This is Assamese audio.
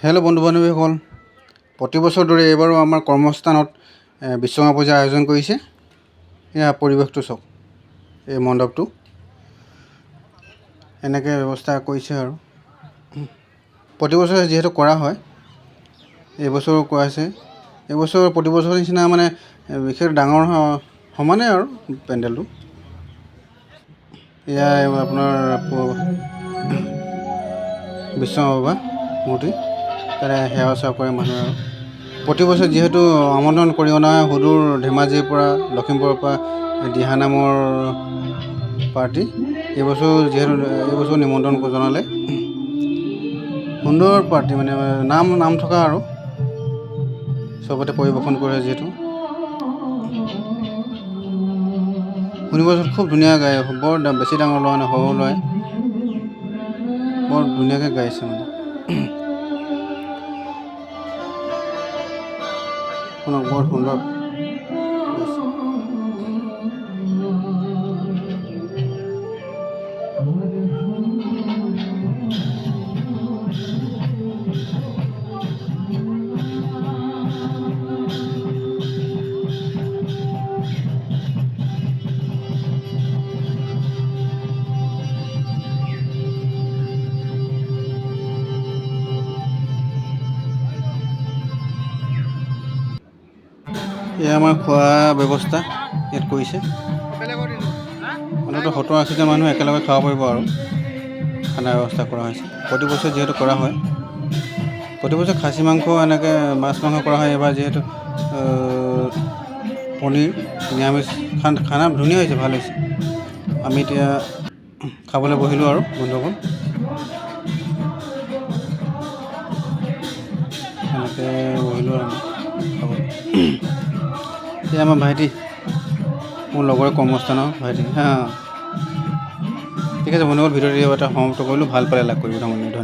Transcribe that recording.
হেল্ল' বন্ধু বান্ধৱীসকল, প্ৰতি বছৰ দৰে এইবাৰো আমাৰ কৰ্মস্থানত বিশ্বকৰ্মা পূজাৰ আয়োজন কৰিছে। এয়া পৰিৱেশটো চাওক, এই মণ্ডপটো এনেকৈ ব্যৱস্থা কৰিছে আৰু প্ৰতি বছৰে যিহেতু কৰা হয়, এইবছৰো কৰাইছে। এইবছৰ প্ৰতি বছৰৰ নিচিনা মানে বিশেষ ডাঙৰ সমানে আৰু পেণ্ডেলটো। এয়া আপোনাৰ বিশ্বকৰ্মা বাবা মূৰ্তি, তাতে সেৱা চেৱা কৰে মানুহে। আৰু প্ৰতি বছৰে যিহেতু আমন্ত্ৰণ কৰি অনা হয় সুদূৰ ধেমাজিৰ পৰা, লখিমপুৰৰ পৰা দিহানামৰ পাৰ্টি, এইবছৰ নিমন্ত্ৰণ জনালে। সুন্দৰ পাৰ্টি, মানে নাম থকা আৰু চবতে পৰিৱেশন কৰে যিহেতু। শুনিবচোন, খুব ধুনীয়া গায়, বৰ বেছি ডাঙৰ ল'ৰা নহয়, সৰু ল'ৰাই বৰ ধুনীয়াকৈ গাইছে মানে। শুনক, বৰ সুন্দৰ গাইছে। এয়া আমাৰ খোৱা ব্যৱস্থা ইয়াত কৰিছে। অন্ততঃ 70-80টা মানুহ একেলগে খাব পাৰিব আৰু খানাৰ ব্যৱস্থা কৰা হৈছে। প্ৰতি বছৰে যিহেতু কৰা হয়, প্ৰতি বছৰে খাচী মাংস এনেকৈ মাছ মাংস কৰা হয়। এইবাৰ যিহেতু পনীৰ নিৰামিষ খানা ধুনীয়া হৈছে, ভাল হৈছে। আমি এতিয়া খাবলৈ বহিলোঁ আৰু বন্ধুসকল, এনেকৈ বহিলোঁ আৰু খাবলৈ। এই আমাৰ ভাইটি, মোৰ লগৰে কৰ্মস্থানৰ ভাইটি। ঠিক আছে বন্ধুসকল, ভিডিঅ'টো এটা সমাপ্ত কৰিলোঁ। ভাল পালে লাইক কৰিব, ধন্যবাদ।